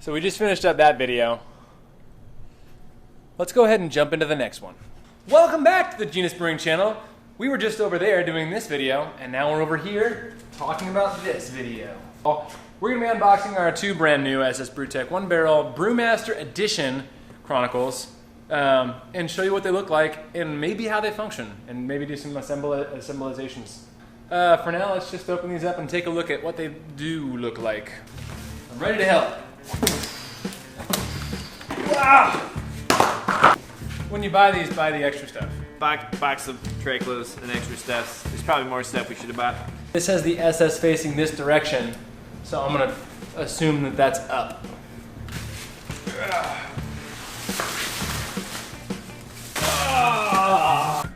So we just finished up that video. Let's go ahead and jump into the next one. Welcome back to the Genus Brewing channel. We were just over there doing this video, and now we're over here talking about this video. We're going to be unboxing our two brand new SS Brewtech 1BBL Brewmaster Edition Chronicles, and show you what they look like and maybe how they function, and maybe do some symbolizations. For now, let's just open these up and take a look at what they do look like. I'm ready to help. Wow. When you buy these, buy the extra stuff. Box of tricloves and extra stuff. There's probably more stuff we should have bought. This has the SS facing this direction, so I'm going to assume that that's up.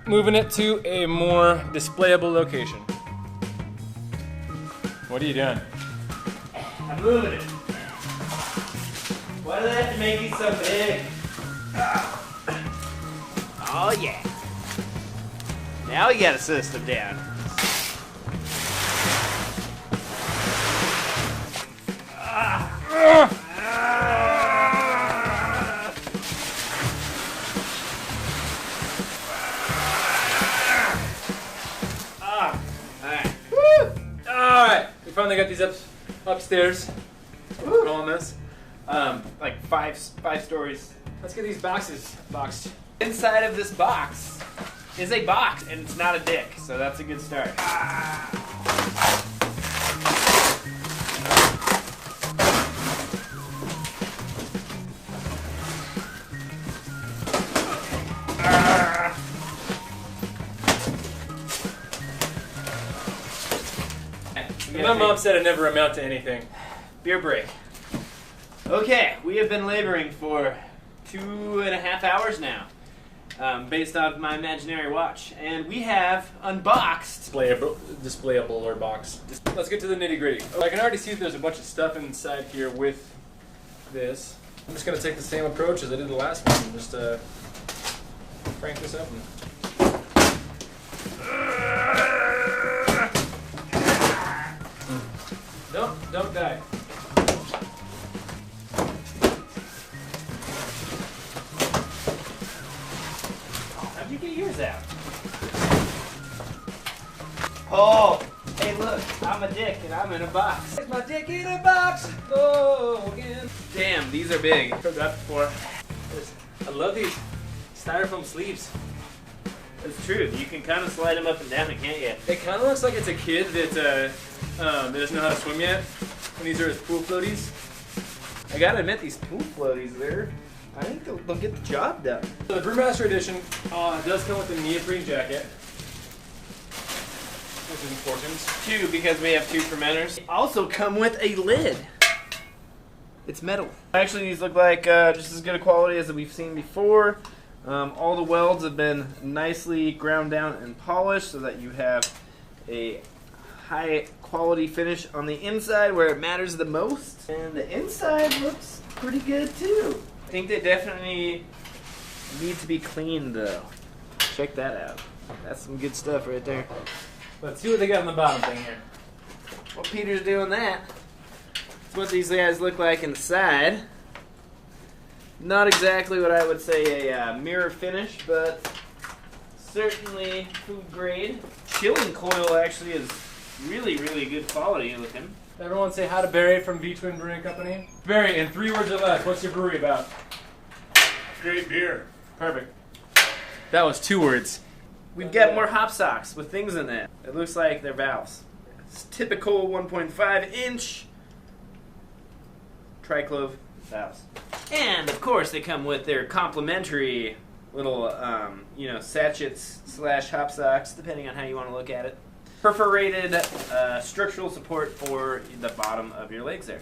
Moving it to a more displayable location. What are you doing? I'm moving it. Why do they have to make these so big? Oh yeah. Now we got a system down. Alright, we finally got these upstairs. We're on this. Like five stories. Let's get these boxes boxed. Inside of this box is a box, and it's not a dick, so that's a good start. My mom said it never amount to anything. Beer break. Okay, we have been laboring for 2.5 hours now, based off my imaginary watch, and we have unboxed Displayable or box. Let's get to the nitty gritty. I can already see that there's a bunch of stuff inside here with this. I'm just going to take the same approach as I did the last one and just crank this up. Don't die. How'd you get yours out? Oh, hey look, I'm a dick and I'm in a box. It's my dick in a box. Oh, again. Damn, these are big. I've heard that before. I love these styrofoam sleeves. It's true. You can kind of slide them up and down, can't you? It kind of looks like it's a kid that doesn't know how to swim yet. And these are his pool floaties. I gotta admit, these pool floaties there, I think they'll get the job done. So the Brewmaster Edition does come with a neoprene jacket, which is important. Two, because we have two fermenters. They also come with a lid. It's metal. Actually, these look like just as good a quality as we've seen before. All the welds have been nicely ground down and polished so that you have a high quality finish on the inside where it matters the most. And the inside looks pretty good too. I think they definitely need to be cleaned though. Check that out. That's some good stuff right there. Let's see what they got on the bottom thing here. Well, Peter's doing that. That's what these guys look like inside. Not exactly what I would say a mirror finish, but certainly food grade. Chilling coil actually is really, really good quality looking. Everyone say hi to Barry from V-Twin Brewing Company. Barry, in 3 words or less, what's your brewery about? Great beer. Perfect. That was 2 words. We've got more hop socks with things in that. It looks like they're valves. It's typical 1.5 inch triclove valves. And of course they come with their complimentary little, sachets / hop socks, depending on how you want to look at it. Perforated structural support for the bottom of your legs there.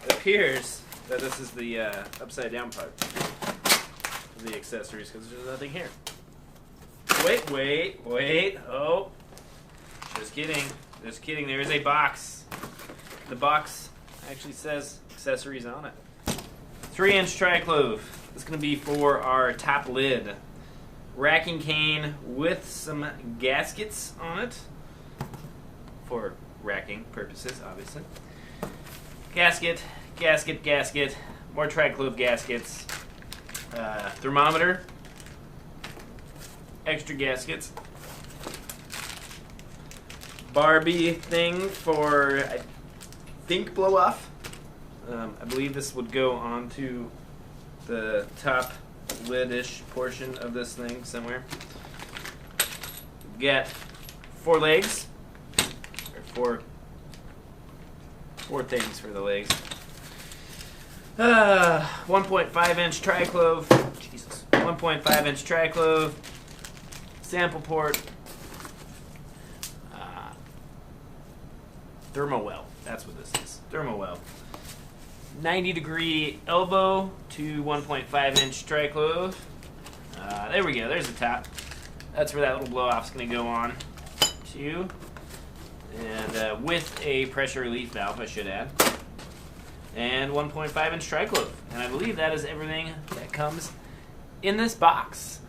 It appears that this is the upside down part of the accessories because there's nothing here. Wait. Oh, just kidding. There is a box. The box actually says accessories on it. 3-inch triclove. This is going to be for our top lid. Racking cane with some gaskets on it. For racking purposes, obviously. Gasket, gasket, more triclove gaskets, thermometer, extra gaskets, Barbie thing for, I think, blow off. I believe this would go onto the top lid-ish portion of this thing somewhere. Get 4 legs, or four things for the legs. 1.5 inch triclove, Jesus, 1.5 inch triclove, sample port, thermowell, that's what this is, thermowell. 90-degree elbow to 1.5 inch triclove. There we go, there's the top. That's where that little blow off's going to go on to. And with a pressure relief valve, I should add. And 1.5 inch triclove. And I believe that is everything that comes in this box.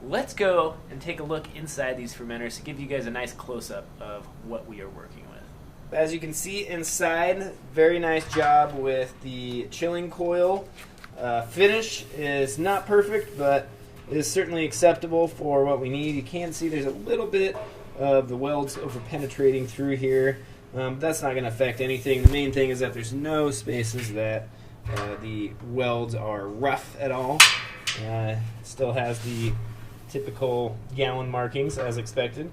Let's go and take a look inside these fermenters to give you guys a nice close-up of what we are working with. As you can see inside, very nice job with the chilling coil. Finish is not perfect, but it is certainly acceptable for what we need. You can see there's a little bit of the welds over penetrating through here. That's not going to affect anything. The main thing is that there's no spaces that the welds are rough at all. Still has the typical gallon markings as expected.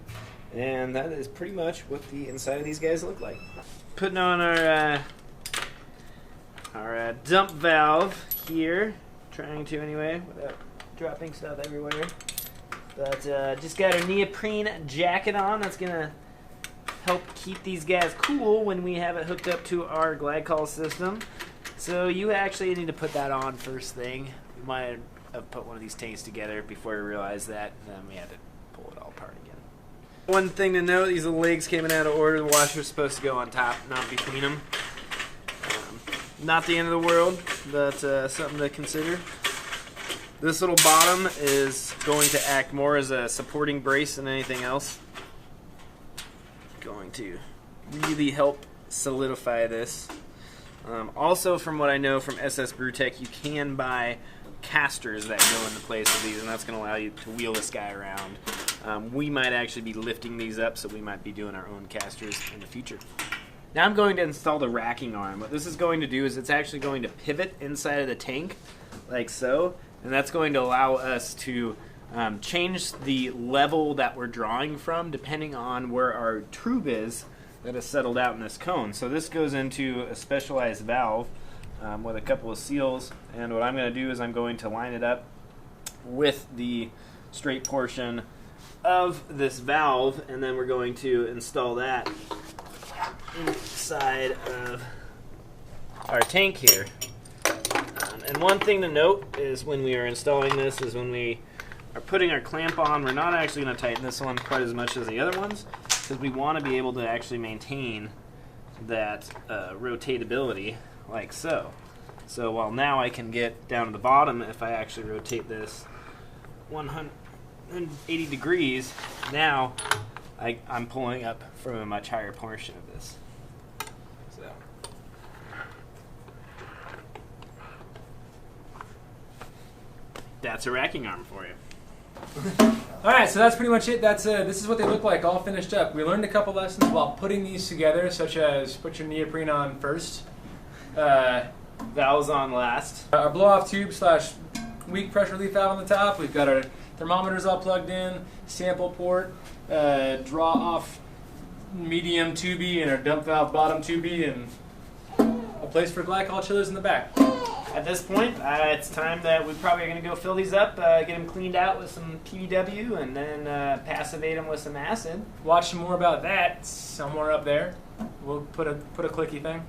And that is pretty much what the inside of these guys look like. Putting on our dump valve here. Trying to anyway, without dropping stuff everywhere. But just got our neoprene jacket on. That's going to help keep these guys cool when we have it hooked up to our glycol system. So you actually need to put that on first thing. We might have put one of these tanks together before we realized that, and then we had to pull it all apart again. One thing to note, these little legs came in out of order. The washer's supposed to go on top, not between them. Not the end of the world, but something to consider. This little bottom is going to act more as a supporting brace than anything else. Going to really help solidify this. Also, from what I know from SS Brewtech, you can buy casters that go into place of these, and that's going to allow you to wheel this guy around. We might actually be lifting these up, so we might be doing our own casters in the future. Now I'm going to install the racking arm. What this is going to do is it's actually going to pivot inside of the tank, like so, and that's going to allow us to change the level that we're drawing from depending on where our tube is that is settled out in this cone. So this goes into a specialized valve with a couple of seals, and what I'm going to do is I'm going to line it up with the straight portion of this valve, and then we're going to install that inside of our tank here. And one thing to note is when we are installing this is when we are putting our clamp on, we're not actually going to tighten this one quite as much as the other ones because we want to be able to actually maintain that rotatability like so. So while now I can get down to the bottom, if I actually rotate this 180 degrees, now I'm pulling up from a much higher portion of this. So that's a racking arm for you. All right, so that's pretty much it. This is what they look like, all finished up. We learned a couple lessons while putting these together, such as put your neoprene on first. Valves on last. Our blow-off tube / weak pressure relief valve on the top. We've got our thermometers all plugged in, sample port, draw-off medium tubey, and our dump valve bottom tubey, and a place for glycol chillers in the back. At this point, it's time that we probably are going to go fill these up, get them cleaned out with some PBW, and then passivate them with some acid. Watch some more about that somewhere up there. We'll put a clicky thing.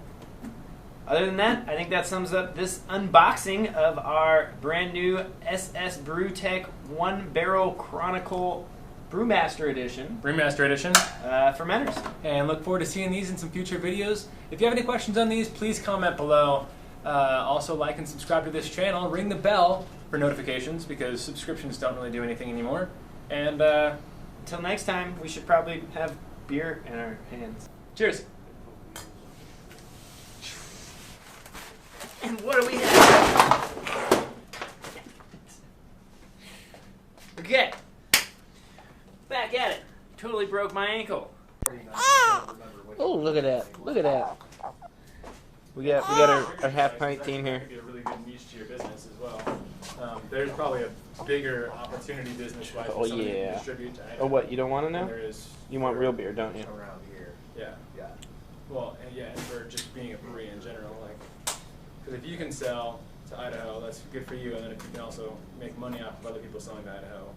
Other than that, I think that sums up this unboxing of our brand new SS Brewtech 1BBL Chronical Brewmaster Edition. Brewmaster Edition. Fermenters. And look forward to seeing these in some future videos. If you have any questions on these, please comment below. Also like and subscribe to this channel. Ring the bell for notifications because subscriptions don't really do anything anymore. And until next time, we should probably have beer in our hands. Cheers. And what do we have? Okay. Back at it. Totally broke my ankle. Oh, look at that. Look at that. We got our half pint team here. That could be a really good niche to your business as well. There's probably a bigger opportunity business-wise for somebody to distribute to Idaho. Oh, what? You don't want to know? There is You want real beer, don't you? Around here. Yeah. Yeah. Well, and yeah, and for just being a brewery in general, like, because if you can sell to Idaho, that's good for you, and then if you can also make money off of other people selling to Idaho,